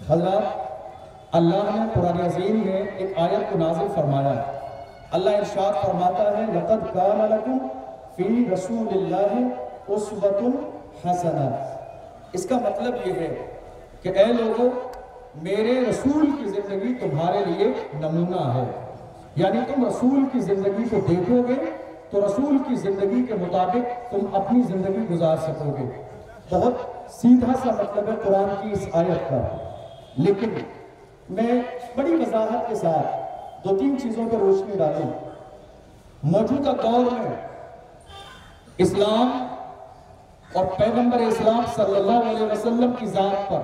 حضرات اللہ نے قرآن عظیم میں ایک آیت کو نازل فرمایا. اللہ ارشاد فرماتا ہے لَقَدْ كَانَ لَكُمْ فِي رَسُولِ اللَّهِ أُسْوَةٌ حَسَنَةٌ. اس کا مطلب یہ ہے کہ اے لوگوں میرے رسول کی زندگی تمہارے لیے نمونہ ہے. یعنی تم رسول کی زندگی کو دیکھو گے تو رسول کی زندگی کے مطابق تم اپنی زندگی گزار سکو گے. بہت سیدھا سا مطلب ہے قرآن کی اس آیت کا. لیکن میں بڑی وضاحت کے ساتھ 2-3 چیزوں پر روشنی ڈالوں. موجودہ دور میں اسلام اور پیغمبر اسلام صلی اللہ علیہ وسلم کی ذات پر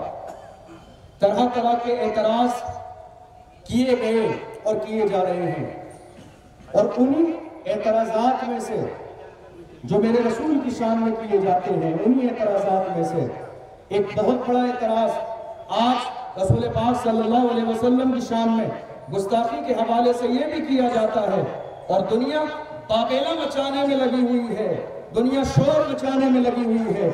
طرح طرح کے اعتراض کیے گئے اور کیے جا رہے ہیں. اور انہی اعتراضات میں سے جو میرے رسول کی شان میں کیے جاتے ہیں انہی اعتراضات میں سے ایک بہت بڑا اعتراض آج رسول پاک صلی اللہ علیہ وسلم کی شان میں گستاخی کے حوالے سے یہ بھی کیا جاتا ہے. اور دنیا بابیلا مچانے میں لگی ہوئی ہے, دنیا شور مچانے میں لگی ہوئی ہے,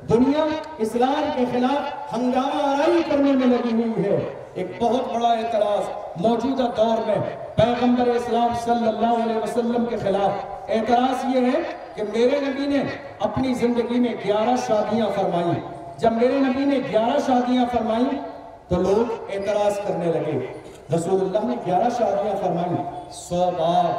دنیا اسلام کے خلاف ہنگامہ آرائی کرنے میں لگی ہوئی ہے. ایک بہت بڑا اعتراض موجودہ دور میں پیغمبر اسلام صلی اللہ علیہ وسلم کے خلاف اعتراض یہ ہے کہ میرے نبی نے اپنی زندگی میں 11 شادیاں فرمائیں. جب میرے نبی نے 11 شادیاں فرمائیں تو لوگ اعتراض کرنے لگے. رسول اللہ نے 11 شادیاں فرمائیں, 100 بار,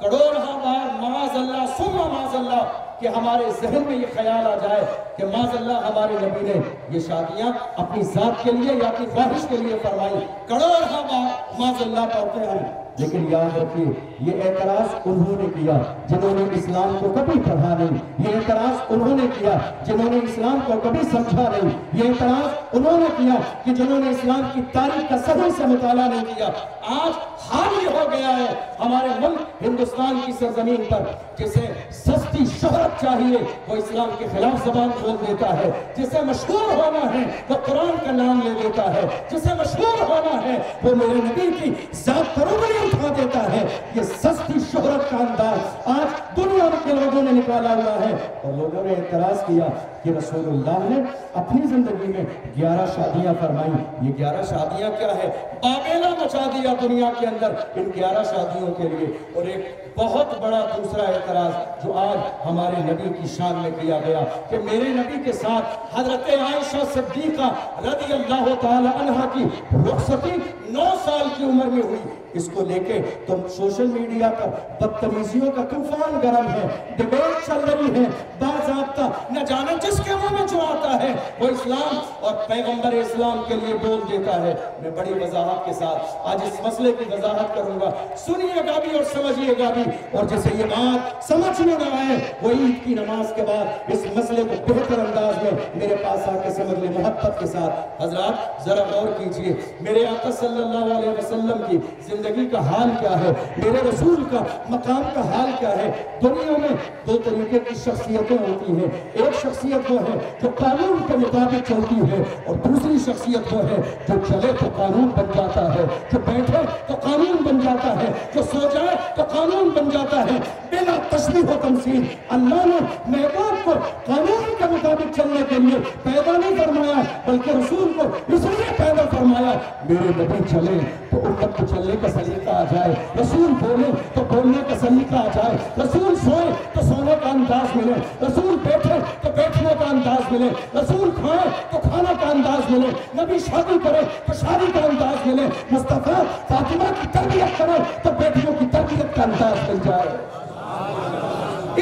کروڑہا بار معاذ اللہ ثم معاذ اللہ کہ ہمارے ذہن میں یہ خیال آ جائے کہ معاذ اللہ ہمارے نبی نے یہ شادیاں اپنی ذات کے لیے یا اپنی خواہش کے لیے فرمائی. کروڑہا بار معاذ اللہ پڑھتے ہیں. لیکن یاد رکھیے یہ اعتراض انہوں نے کیا جنہوں نے اسلام کو کبھی پڑھا نہیں. یہ اعتراض انہوں نے کیا جنہوں نے اسلام کو کبھی سمجھا نہیں. یہ اعتراض انہوں نے کیا کہ جنہوں نے اسلام کی تاریخ کا صحیح سے مطالعہ نہیں کیا. آج حال یہ ہو گیا ہے ہمارے ملک ہندوستان کی سرزمین پر جسے سستی شہرت چاہیے وہ اسلام کے خلاف زبان کھول دیتا ہے. جسے مشہور ہونا ہے وہ قرآن کا نام لے دیتا ہے. جسے مشہور ہونا ہے وہ میرے نبی کی ذات پر انگلی اٹھا دیتا ہے. یہ سستی شہرت کا انداز آج دنیا کے لوگوں نے نکالا ہوا ہے. اور لوگوں نے اعتراض کیا کہ رسول اللہ نے اپنی زندگی میں 11 شادیاں فرمائیں. یہ 11 شادیاں کیا ہے؟ بابیلا مچا دیا دنیا کے اندر ان 11 شادیوں کے لیے. اور ایک بہت بڑا دوسرا اعتراض جو آج ہمارے نبی کی شان میں کیا گیا کہ میرے نبی کے ساتھ حضرت عائشہ صدیقہ رضی اللہ تعالی عنہ کی رخصتی 9 سال کی عمر میں ہوئی. اس کو لے کے تم سوشل میڈیا پر بدتمیزیوں کا طوفان گرم ہے, ڈیبیٹ چل رہی ہے, باضابطہ نہ جانے جس کے منہ میں جو آتا ہے وہ اسلام اور پیغمبر اسلام کے لیے بول دیتا ہے. میں بڑی وضاحت کے ساتھ آج اس مسئلے کی وضاحت کروں گا. سنیے گا بھی اور سمجھیے گا بھی, اور جسے یہ بات سمجھ میں نہ آئے وہ عید کی نماز کے بعد اس مسئلے کو بہتر انداز میں میرے پاس آ کے سمجھ لے محبت کے ساتھ. حضرات ذرا غور کیجئے میرے آقا صلی اللہ علیہ وسلم کی زندگی کا حال کیا ہے, میرے رسول کا مقام کا حال کیا ہے. دنیا میں 2 طریقے کی شخصیتیں ہوتی ہیں. ایک شخصیت وہ ہے جو قانون کے مطابق چلتی ہے اور دوسری شخصیت وہ ہے جو چلے تو قانون بن جاتا ہے, جو بیٹھے تو قانون بن جاتا ہے, جو سو جائے تو قانون بن جاتا ہے. بلا تشبیہ و تمثیل اللہ نے محبوب کو قانون کے مطابق چلنے کے لیے پیدا نہیں فرمایا بلکہ رسول کو اس لیے پیدا فرمایا میرے نبی چلے تو امت کو چلنے کا سلیقہ آ جائے, رسول بولے تو بولنے کا سلیقہ آ جائے, رسول سوئے تو سونے کا انداز ملے, رسول بیٹھے تو بیٹھنے کا انداز ملے, رسول کھائے تو کھانا کا انداز ملے, نبی شادی کرے تو شادی کا انداز ملے, مصطفیٰ فاطمہ کی تربیت کرے تو بیٹیوں کی تربیت کا انداز مل جائے.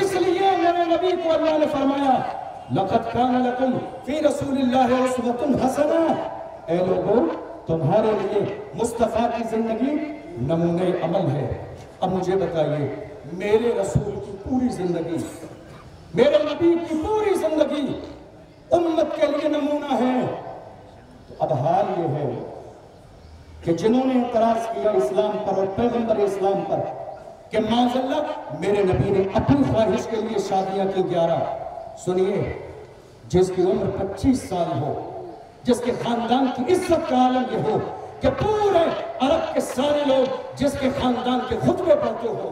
اس لیے میرے نبی کو اللہ نے فرمایا لَقَدْ كَانَ لَكُمْ فِي رَسُولِ اللَّهِ أُسْوَةٌ حَسَنَةٌ. اے لوگوں تمہارے لیے مصطفیٰ کی زندگی نمونہ عمل ہے. اب مجھے بتائیے میرے رسول کی پوری زندگی, میرے نبی کی پوری زندگی امت کے لیے نمونہ ہے. تو اب حال یہ ہے کہ جنہوں نے اعتراض کیا اسلام پر اور پیغمبر اسلام پر کہ معاذ اللہ میرے نبی نے اپنی خواہش کے لیے شادیاں کی 11. سنیے جس کی عمر 25 سال ہو, جس کے خاندان کی عزت کا عالم یہ ہو کہ پورے عرب کے سارے لوگ جس کے خاندان کے خطبے پڑھتے ہو,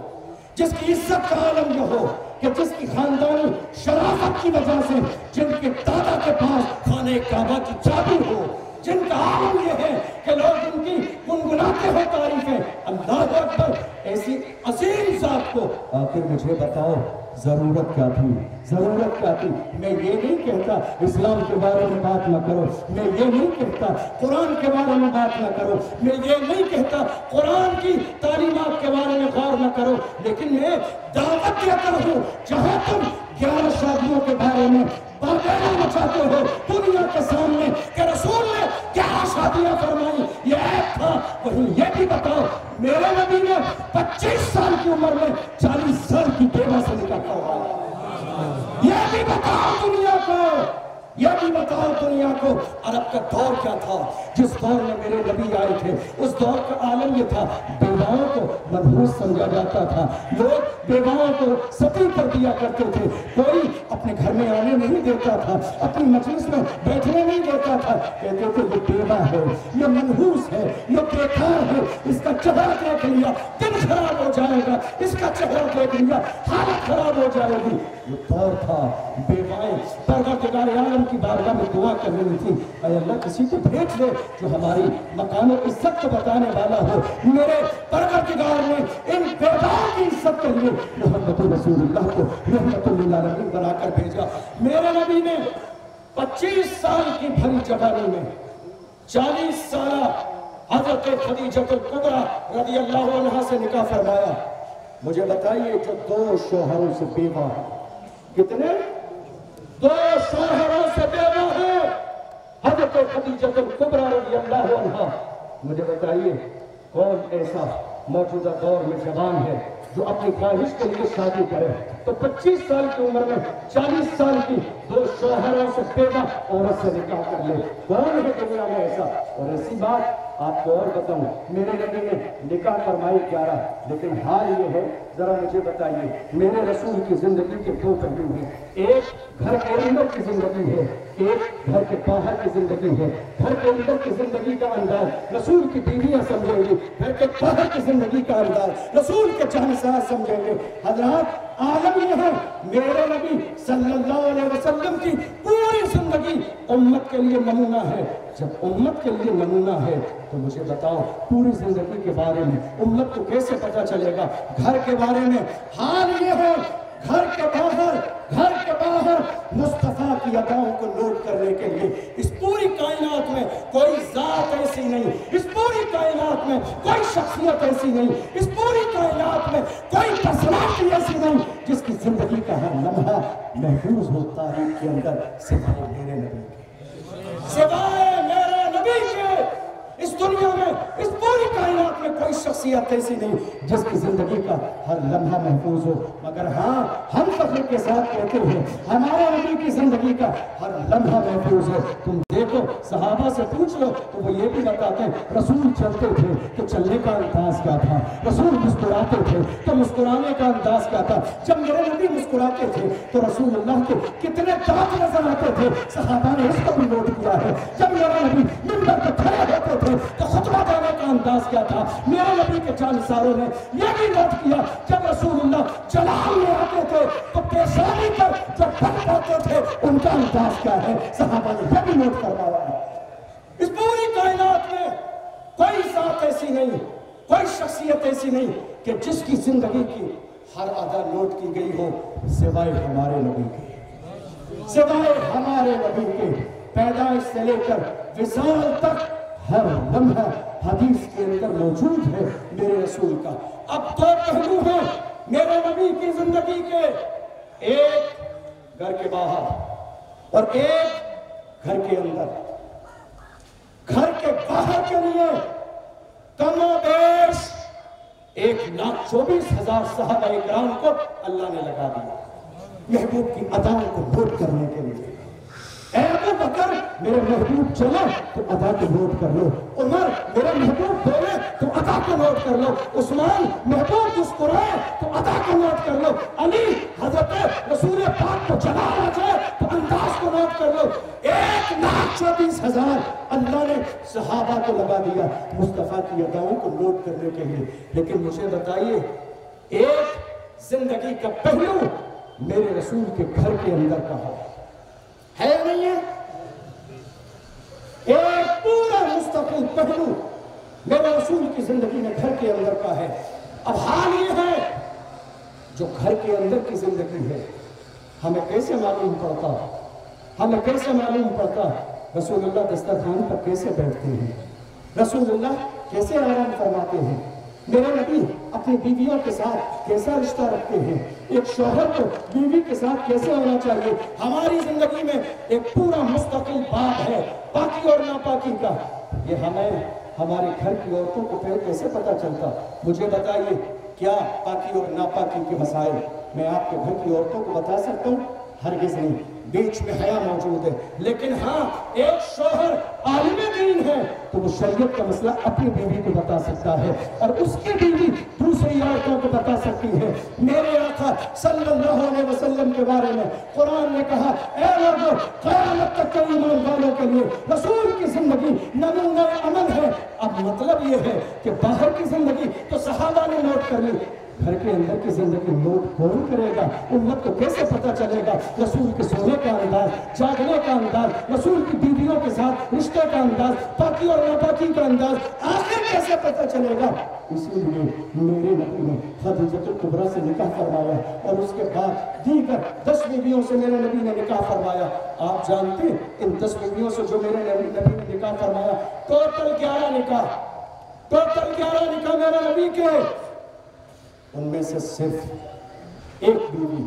جس کی عزت کا عالم یہ ہو کہ جس کی خاندانی شرافت کی وجہ سے جن کے دادا کے پاس خانہ کعبہ کی چابی ہو, جن کا عالم یہ ہے کہ لوگ ان کی گنگناتے ہو تعریفیں، اللہ اکبر، ایسی عظیم ذات کو آخر مجھے بتاؤ ضرورت کیا تھی؟ ضرورت کیا تھی؟ میں یہ نہیں کہتا اسلام کے بارے میں بات نہ کرو، میں یہ نہیں کہتا قرآن کے بارے میں بات نہ کرو، میں یہ نہیں کہتا قرآن کی تعلیمات کے بارے میں غور نہ کرو، لیکن میں دعوت دیتا ہوں جہاں تم 11 شادیوں کے بارے میں بابینا مچاتے ہو دنیا کے سامنے کہ رسول نے 11 شادیاں فرمائی، یہ عیب تھا، وہیں یہ بھی بتاؤ میرے نبی نے 25 سال کی عمر میں 40 سال کی بیوہ سے نکاح کروایا۔ یہ بھی بتاؤ دنیا کو، یہ بھی بتاؤ دنیا کو عرب کا دور کیا تھا جس دور میں میرے نبی آئے تھے۔ اس دور کا عالم یہ تھا، بیواؤں کو منحوس سمجھا جاتا تھا، لوگ بیواؤں کو ستی کر دیا کرتے تھے، کوئی اپنے گھر میں آنے نہیں دیتا تھا، اپنی مجلس میں بیٹھنے نہیں دیتا تھا، کہتے تھے یہ بیوہ ہے، یہ منحوس ہے، یہ بیکار ہے، اس کا چہرہ دیکھ لیا دن خراب ہو جائے گا، اس کا چہرہ دیکھ لیا حالت خراب ہو جائے گی۔ یہ دور تھا بیوائیں پروردگار عالم کی بارگاہ میں دعا کر رہی تھی، اے اللہ کسی کو بھیج دے جو ہماری مقام و عزت کو بتانے والا ہو۔ میرے پروردگار نے ان بیواؤں کی عزت کے لیے محمد رسول اللہ کو رحمت للعالمین بنا کر بھیجا۔ میرے نبی نے 25 سال کی بھری جوانی میں 40 سالہ حضرت خدیجہ الکبریٰ رضی اللہ عنہا سے نکاح فرمایا۔ مجھے بتائیے جو 2 شوہروں سے بیوہ ہیں، کتنے؟ 2 شوہروں سے بیوہ ہیں حضرت خدیجہ الکبریٰ رضی اللہ عنہا۔ مجھے بتائیے کون ایسا موجودہ دور میں جوان ہے جو اپنی خواہش کے لیے شادی کرے تو 25 سال کی عمر میں 40 سال کی 2 شوہروں سے بیوہ عورت سے نکاح کر لے؟ کون ہے دنیا میں ایسا؟ اور ایسی بات آپ کو اور بتاؤں، میرے نبی نے نکاح فرمائی 11، لیکن حال یہ ہے، ذرا مجھے بتائیے میرے رسول کی زندگی کے 2 پہلو ہیں، ایک گھر کے اندر کی زندگی ہے، ایک گھر کے باہر کی زندگی ہے۔ گھر کے اندر کی زندگی کا انداز رسول کی بیویاں سمجھیں گی، گھر کے باہر کی زندگی کا انداز رسول کے جانسار سمجھیں گے۔ حضرات عالم یہ ہے میرے نبی صلی اللہ علیہ وسلم کی پوری زندگی امت کے لیے نمونہ ہے۔ جب امت کے لیے نمونہ ہے تو مجھے بتاؤ پوری زندگی کے بارے میں امت کو کیسے پتہ چلے گا؟ گھر کے بارے میں حال یہ ہے، گھر کے باہر مصطفیٰ کی اداؤں کو نوٹ کرنے کے لیے اس پوری کائنات میں کوئی ذات ایسی نہیں، اس پوری کائنات میں کوئی شخصیت ایسی نہیں، اس پوری کائنات میں کوئی پرسنالٹی ایسی نہیں جس کی زندگی کا ہر لمحہ محفوظ ہو تاریخ کے اندر سوائے میرے نبی کے، سوائے میرے نبی کے۔ اس دنیا میں اس پوری کائنات میں کوئی شخصیت ایسی نہیں جس کی زندگی کا ہر لمحہ محفوظ ہو، مگر ہاں ہم فخر کے ساتھ کہتے ہیں ہمارے نبی کی زندگی کا ہر لمحہ محفوظ ہے۔ تم دیکھو صحابہ سے پوچھ لو تو وہ یہ بھی بتاتے ہیں رسول چلتے تھے تو چلنے کا انداز کیا تھا، رسول مسکراتے تھے تو مسکرانے کا انداز کیا تھا۔ جب میرے نبی مسکراتے تھے تو رسول اللہ کے کتنے دانت نظر آتے تھے، صحابہ نے اس کو بھی نوٹ کیا ہے۔ جب میرے نبی منبر پہ کھڑے ہوتے تھے تو خطبہ دینے کا انداز کیا تھا، میرے نبی کے جانساروں نے یہ بھی نوٹ کیا۔ جب رسول اللہ جلال میں آتے تھے تو پیشانی پر جو بن پاتے تھے ان کا انداز کیا ہے، صحابہ نے یہ بھی نوٹ کروایا ہے۔ اس پوری کائنات میں کوئی ذات ایسی نہیں، کوئی شخصیت ایسی نہیں کہ جس کی زندگی کی ہر ادا نوٹ کی گئی ہو سوائے ہمارے نبی کے، سوائے ہمارے نبی کے۔ پیدائش سے لے کر وصال تک ہر لمحہ حدیث کے اندر موجود ہے میرے رسول کا۔ اب 2 پہلو ہیں میرے نبی کی زندگی کے، ایک گھر کے باہر اور ایک گھر کے اندر۔ گھر کے باہر کے لیے کم و بیش 1,24,000 صحابہ اکرام کو اللہ نے لگا دیا محبوب کی اداؤں کو نوٹ کرنے کے لیے۔ اے ابو بکر میرے محبوب چلے تو ادا کو نوٹ کر لو، عمر میرے محبوب بولے تو ادا کو نوٹ کر لو، عثمان محبوب مسکرائے تو ادا کو نوٹ کر لو، علی حضرت رسول پاک کو جلال آ جائے تو انداز کو نوٹ کر لو۔ 1,24,000 اللہ نے صحابہ کو لگا دیا مصطفیٰ کی اداؤں کو نوٹ کرنے کے لیے۔ لیکن مجھے بتائیے ایک زندگی کا پہلو میرے رسول کے گھر کے اندر کا ہے نہیں ہے؟ ایک پہلو میرے رسول کی زندگی میں گھر کے اندر کا ہے۔ اب حال یہ ہے جو گھر کے اندر کی زندگی ہے ہمیں کیسے معلوم پڑتا، ہمیں کیسے معلوم پڑتا رسول اللہ دسترخوان پر کیسے بیٹھتے ہیں، رسول اللہ کیسے آرام فرماتے ہیں، میرے نبی اپنی بیویوں کے ساتھ کیسا رشتہ رکھتے ہیں، ایک شوہر کو بیوی کے ساتھ کیسے ہونا چاہیے۔ ہماری زندگی میں ایک پورا مستقل باب ہے پاکی اور ناپاکی کا، یہ ہمیں ہمارے گھر کی عورتوں کو پھر کیسے پتہ چلتا؟ مجھے بتائیے کیا پاکی اور ناپاکی کے مسائل میں آپ کے گھر کی عورتوں کو بتا سکتا ہوں؟ ہرگز نہیں، بیچ میں حیا موجود ہے، لیکن ہاں ایک شوہر عالم دین ہے تو وہ شریعت کا مسئلہ اپنی بیوی کو بتا سکتا ہے اور اس کی بیوی دوسری عورتوں کو بتا سکتی ہے۔ میرے آقا صلی اللہ علیہ وسلم کے بارے میں قرآن نے کہا اے لوگو قیامت تک کے ایمان والوں کے لیے رسول کی زندگی نمونہ عمل ہے۔ اب مطلب یہ ہے کہ باہر کی زندگی تو صحابہ نے نوٹ کر لی، گھر کے اندر کی زندگی نوٹ کون کرے گا؟ امت کو کیسے پتہ چلے گا رسول کے سونے کا انداز، جاگنے کا انداز، رسول کی بیویوں کے ساتھ رشتے کا انداز، پاکی اور ناپاکی کا انداز آخر کیسے پتہ چلے گا؟ اسی لیے میرے نبی نے خدیجہ کبریٰ سے نکاح فرمایا اور اس کے بعد دیگر 10 بیویوں سے میرے نبی نے نکاح فرمایا۔ آپ جانتے ہیں ان 10 بیویوں سے جو میرے نبی نے نکاح فرمایا ٹوٹل 11 نکاح میرے نبی کے، ان میں سے صرف ایک بیوی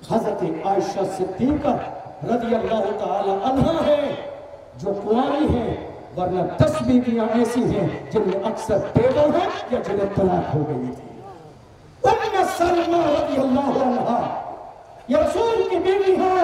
حضرت عائشہ صدیقہ رضی اللہ تعالی عنہ ہے جو کنواری ہیں، ورنہ 10 بیویاں ایسی ہیں جن میں اکثر بیوہ ہیں یا جنہیں طلاق ہو گئی تھی۔ ام سلمہ رضی اللہ عنہ یہ رسول کی بیوی ہے،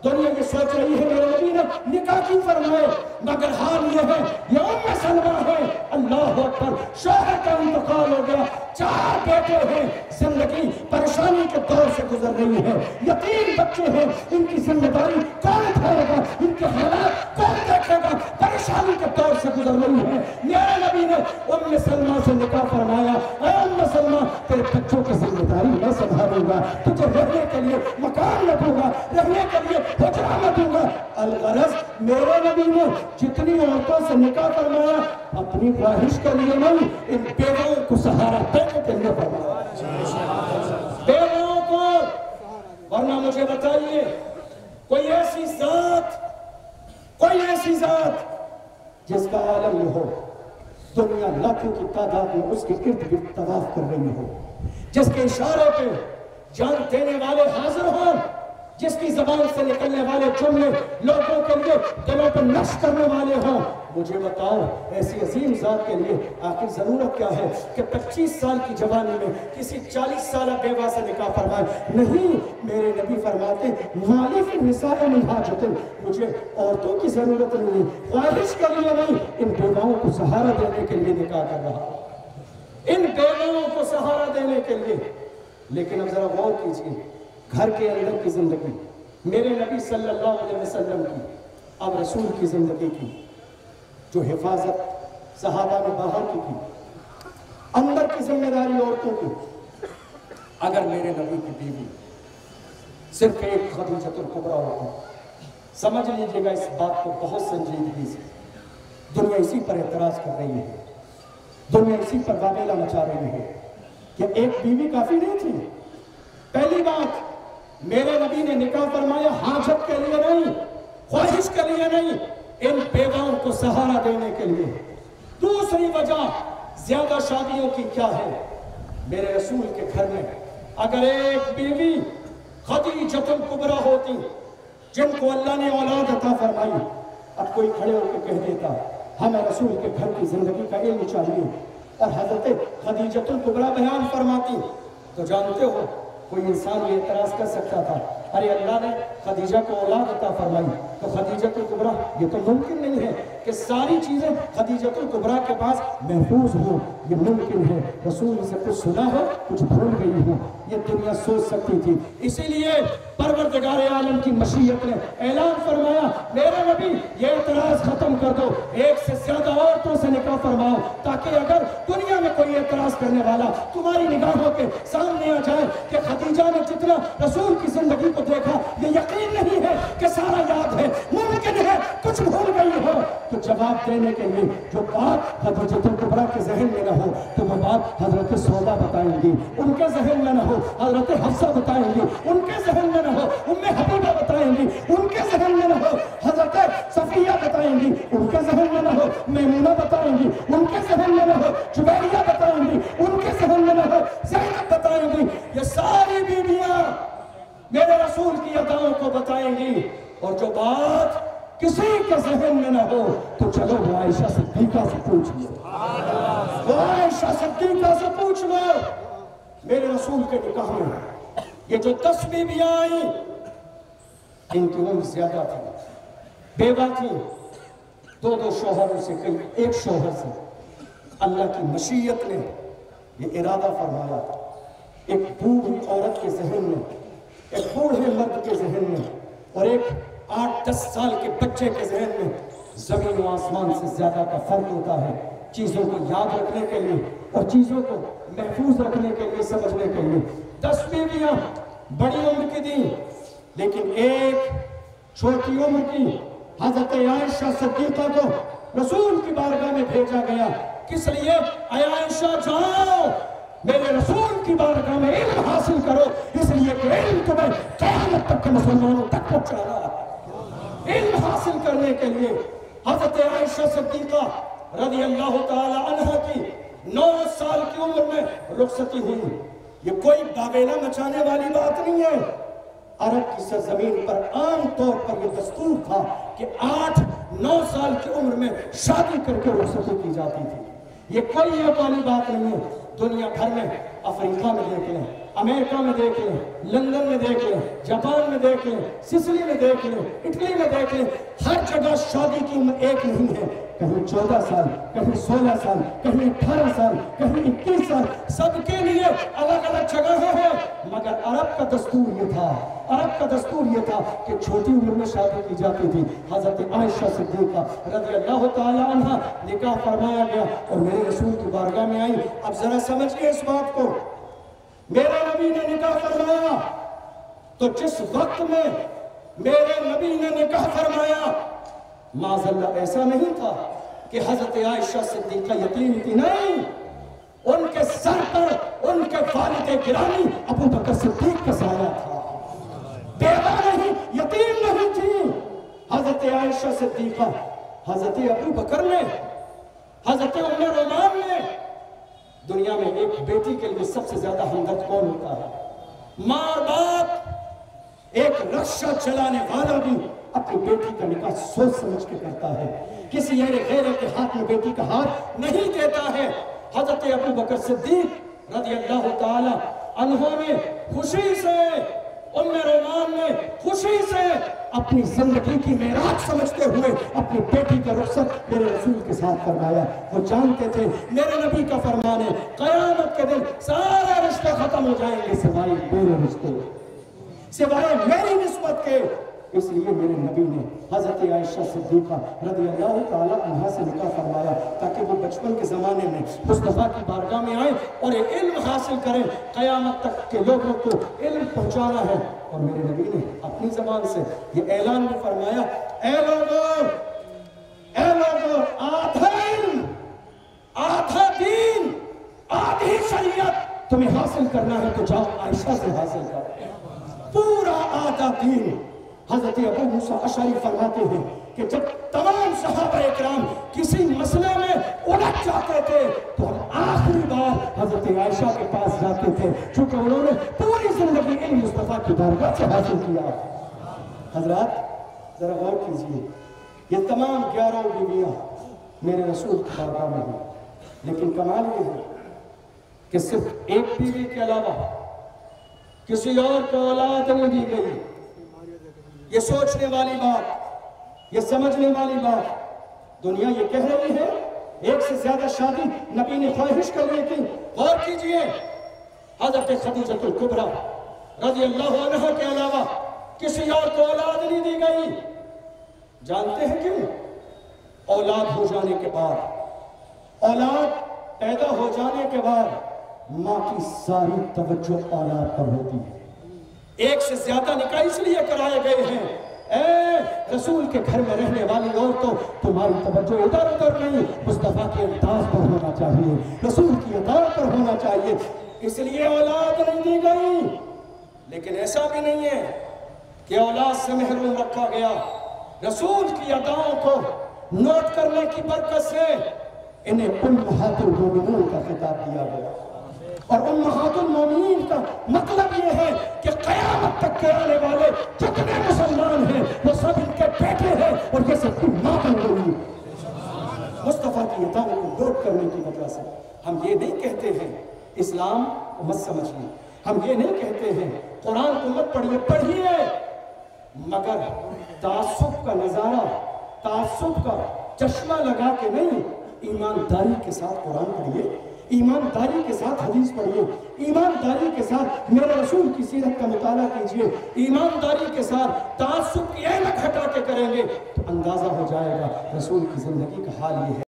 دنیا یہ سوچ رہی ہے میرے نبی نے نکاح کی فرمائے، مگر حال یہ ہے یہ ام سلمہ ہے، اللہ اکبر، شوہر کا انتقال ہو گیا، 4 بیٹے ہیں، زندگی پریشانی کے دور سے گزر رہی ہے، یتیم بچے ہیں، ان کی ذمہ داری کون اٹھائے گا، ان کے حالات کون دیکھے گا، پریشانی کے دور سے گزر رہی ہے۔ میرے نبی نے ام سلمہ سے نکاح فرمایا، اے ام سلمہ تیرے بچوں کی ذمہ داری میں سنبھالوں گا، تجھے رہنے کے لیے مکان نہ دوں گا، رہنے کے لیے حجرہ نہ دوں گا۔ الغرض میرے نبی نے جتنی عورتوں سے نکاح فرمایا اپنی خواہش کے لیے نہیں، ان بیووں کو سہارا دینے کے لیے فرمایا، بیووں کو۔ ورنہ مجھے بتائیے کوئی ایسی ذات جس کا عالم یہ ہو دنیا لاکھوں کی تعداد میں اس کے ارد گرد طواف کر رہی ہو، جس کے اشارے پہ جان دینے والے حاضر ہوں، جس کی زبان سے نکلنے والے جملے لوگوں کے لیے دلوں پر نقش کرنے والے ہوں، مجھے بتاؤ ایسی عظیم ذات کے لیے آخر ضرورت کیا ہے کہ 25 سال کی جوانی میں کسی 40 سالہ بیوہ سے نکاح فرمائے؟ نہیں، میرے نبی فرماتے مالی فی النساء من حاجۃ، مجھے عورتوں کی ضرورت نہیں، خواہش کے لیے نہیں، ان بیواؤں کو سہارا دینے کے لیے نکاح کر رہا ہوں، ان بیواؤں کو سہارا دینے کے لیے۔ لیکن اب ذرا غور کیجیے گھر کے اندر کی زندگی میرے نبی صلی اللہ علیہ وسلم کی، اب رسول کی زندگی کی جو حفاظت صحابہ نے باہر کی تھی، اندر کی ذمہ داری عورتوں کی۔ اگر میرے نبی کی بیوی صرف ایک خدیجہ الکبریٰ ہوتی، سمجھ لیجئے گا اس بات کو بہت سنجیدگی سے، دنیا اسی پر اعتراض کر رہی ہے، دنیا اسی پر واویلا مچا رہی ہے کہ ایک بیوی کافی نہیں تھی۔ پہلی بات میرے نبی نے نکاح فرمایا حاجت کے لیے نہیں، خواہش کے لیے نہیں، ان بیواؤں کو سہارا دینے کے لیے۔ دوسری وجہ زیادہ شادیوں کی کیا ہے؟ میرے رسول کے گھر میں اگر ایک بیوی خدیجہ الکبریٰ ہوتی جن کو اللہ نے اولاد عطا فرمائی، اب کوئی کھڑے ہو کے کہہ دیتا ہمیں رسول کے گھر کی زندگی کا علم چاہیے اور حضرت خدیجہ الکبریٰ بیان فرماتی، تو جانتے ہو کوئی انسان یہ اعتراض کر سکتا تھا ارے اللہ نے خدیجہ کو اولاد عطا فرمائی تو خدیجہ الکبریٰ، یہ تو ممکن نہیں ہے کہ ساری چیزیں خدیجہ الکبریٰ کے پاس محفوظ ہوں، یہ ممکن ہے رسول سے کچھ سنا ہو کچھ بھول گئی ہوں، یہ دنیا سوچ سکتی تھی۔ اسی لیے پروردگار عالم کی مشیت نے اعلان فرمایا میرے نبی یہ اعتراض ختم کر دو، ایک سے زیادہ عورتوں سے نکاح فرماؤ تاکہ اگر دنیا میں کوئی اعتراض کرنے والا تمہاری نگاہوں کے سامنے آ جائے کہ خدیجہ نے جتنا رسول کی زندگی کو دیکھا یہ یقین نہیں ہے کہ سارا یاد ہے، ممکن ہے کچھ بھول گئی ہو، تو جواب جواب دینے کے لیے جو بات حضرت کبریٰ کے ذہن میں نہ ہو تو وہ بات حضرت سودا بتائیں گی، ان کے ذہن میں نہ ہو حضرت حفصہ بتائیں گی، ان کے ذہن میں نہ ہو حبیبہ بتائیں گی، ان کے ذہن میں نہ ہو حضرت صفیہ بتائیں گی، ان کے ذہن میں نہ ہو میمونہ بتائیں گی، ان کے ذہن میں نہ ہو جویریہ بتائیں گی، ان کے ذہن میں نہ ہو زینب بتائیں گی۔ یہ ساری بیویاں میرے رسول کی اداؤں کو بتائیں گی، اور جو بات کسی کے ذہن میں نہ ہو تو چلو وہ عائشہ صدیقہ سے پوچھ لو، وہ عائشہ صدیقہ سے پوچھ لو۔ میرے رسول کے نکاح میں یہ جو 10 بیویاں آئیں، ان کی عمر زیادہ تھی، بیوہ تھی، 2 شوہروں سے کئی ایک شوہر سے۔ اللہ کی مشیت نے یہ ارادہ فرمایا، ایک بوڑھی عورت کے ذہن میں، ایک بوڑھے مرد کے ذہن میں، اور ایک 8-10 سال کے بچے کے ذہن میں زمین و آسمان سے زیادہ کا فرق ہوتا ہے چیزوں کو یاد رکھنے کے لیے اور چیزوں کو محفوظ رکھنے کے لیے، سمجھنے کے لیے۔ 10 بیویاں بڑی عمر کی دیں، لیکن ایک چھوٹی عمر کی حضرت عائشہ صدیقہ کو رسول کی بارگاہ میں بھیجا گیا۔ کس لیے؟ اے عائشہ جاؤ میرے رسول کی بارگاہ میں علم حاصل کرو، اس لیے کہ علم تمہیں قیامت تک کے مسلمانوں تک پہنچانا ہے۔ علم حاصل کرنے کے لیے حضرت عائشہ صدیقہ رضی اللہ تعالی عنہ کی 9 سال کی عمر میں رخصتی ہوئی۔ یہ کوئی باویلا مچانے والی بات نہیں ہے۔ عرب کی سرزمین پر عام طور پر یہ دستور تھا کہ 8-9 سال کی عمر میں شادی کر کے رخصتی کی جاتی تھی۔ یہ کوئی یہ والی بات نہیں ہے۔ دنیا بھر میں افریقہ میں دیکھ لیں، امریکہ میں دیکھ لیں، لندن میں دیکھ لیں، جاپان میں دیکھ لیں، سسلی میں دیکھ لیں، اٹلی میں دیکھ لیں، ہر جگہ شادی کی عمر ایک نہیں ہے۔ کہیں 14 سال، کہیں 16 سال، کہیں 18 سال، کہیں 21 سال، سب کے لیے الگ الگ جگہیں ہیں۔ مگر عرب کا دستور یہ تھا، عرب کا دستور یہ تھا کہ چھوٹی عمر میں شادی کی جاتی تھی۔ حضرت عائشہ صدیقہ رضی اللہ تعالی عنہ نکاح فرمایا گیا اور میرے رسول کی بارگاہ میں آئی۔ اب ذرا سمجھئے اس بات کو، میرے نبی نے نکاح فرمایا تو جس وقت میں میرے نبی نے نکاح فرمایا معاذاللہ ایسا نہیں تھا کہ حضرت عائشہ صدیقہ یتیم تھی، نہیں، ان کے سر پر ان کے والد گرامی ابو بکر صدیق کا سایہ تھا۔ بیوہ نہیں، یتیم نہیں تھی حضرت عائشہ صدیقہ۔ حضرت ابو بکر نے، حضرت ام رومان نے، دنیا میں ایک بیٹی کے لیے سب سے زیادہ ہمدرد کون ہوتا ہے؟ ماں اور باپ۔ ایک رکشہ چلانے والا بھی اپنی بیٹی کا نکاح سوچ سمجھ کے کرتا ہے، کسی غیر کے ہاتھ میں بیٹی کا ہاتھ نہیں دیتا ہے۔ حضرت ابو بکر صدیق رضی اللہ تعالی عنہ نے خوشی سے، ام رومان نے خوشی سے اپنی زندگی کی معراج سمجھتے ہوئے اپنی بیٹی کا رخصت میرے رسول کے ساتھ فرمایا۔ وہ جانتے تھے میرے نبی کا فرمان ہے قیامت کے دن سارے رشتے ختم ہو جائیں گے سوائے میرے رشتے، سوائے میری نسبت کے۔ اس لیے میرے نبی نے حضرت عائشہ صدیقہ رضی اللہ تعالی عنہ سے نکاح فرمایا تاکہ وہ بچپن کے زمانے میں مصطفیٰ کی بارگاہ میں آئیں اور ایک علم حاصل کریں، قیامت تک کے لوگوں کو علم پہنچانا ہے۔ اور میرے نبی نے اپنی زبان سے یہ اعلان بھی فرمایا، اے لوگوں، آدھا علم، آدھا دین، آدھی شریعت تمہیں حاصل کرنا ہے تو جاؤ عائشہ سے حاصل کر، پورا آدھا دین۔ حضرت ابو موسیٰ اشعری فرماتے ہیں کہ جب تمام صحابہ اکرام کسی مسئلے میں الجھ جاتے تھے تو ہم آخری بار حضرت عائشہ کے پاس جاتے تھے، چونکہ انہوں نے پوری زندگی علم مصطفیٰ کی بارگاہ سے حاصل کیا۔ حضرات ذرا غور کیجئے، یہ تمام 11 بیویاں میرے رسول کی بارگاہ میں ہیں، لیکن کمال یہ ہے کہ صرف ایک بیوی کے علاوہ کسی اور کو اولاد نہیں دی گئی۔ یہ سوچنے والی بات، یہ سمجھنے والی بات، دنیا یہ کہہ رہی ہے ایک سے زیادہ شادی نبی نے خواہش کرنے کی۔ غور کیجئے، حضرت خدیجہ الکبریٰ رضی اللہ عنہ کے علاوہ کسی اور کو اولاد نہیں دی گئی۔ جانتے ہیں کیوں؟ اولاد ہو جانے کے بعد، اولاد پیدا ہو جانے کے بعد ماں کی ساری توجہ اولاد پر ہوتی ہے۔ ایک سے زیادہ نکاح اس لیے کرائے گئے ہیں، اے رسول کے گھر میں رہنے والی عورتوں، تمہاری توجہ ادھر ادھر نہیں، مصطفیٰ کے انداز پر ہونا چاہیے، رسول کی ادا پر ہونا چاہیے۔ اس لیے اولاد نہیں دی گئی، لیکن ایسا بھی نہیں ہے کہ اولاد سے محروم رکھا گیا۔ رسول کی اداؤں کو نوٹ کرنے کی برکت سے انہیں امہات المومنین کا خطاب دیا گیا، اور امہات المومنین کا مطلب یہ ہے کہ قیامت تک کے آنے والے جتنے مسلمان ہیں وہ سب ان کے بیٹے ہیں، اور یہ سب کی ماں بن گئی۔ مصطفیٰ کی اداؤں کو نوٹ کرنے کی وجہ سے ہم یہ نہیں کہتے ہیں اسلام کو مت سمجھیے، ہم یہ نہیں کہتے ہیں قرآن کو مت پڑھیے، پڑھیے، مگر تعصب کا نظارہ، تعصب کا چشمہ لگا کے نہیں، ایمانداری کے ساتھ قرآن پڑھیے، ایمانداری کے ساتھ حدیث پڑھیے، ایمانداری کے ساتھ میرے رسول کی سیرت کا مطالعہ کیجئے، ایمانداری کے ساتھ تعصب کی اینک ہٹا کے کریں گے تو اندازہ ہو جائے گا رسول کی زندگی کا حال یہ ہے۔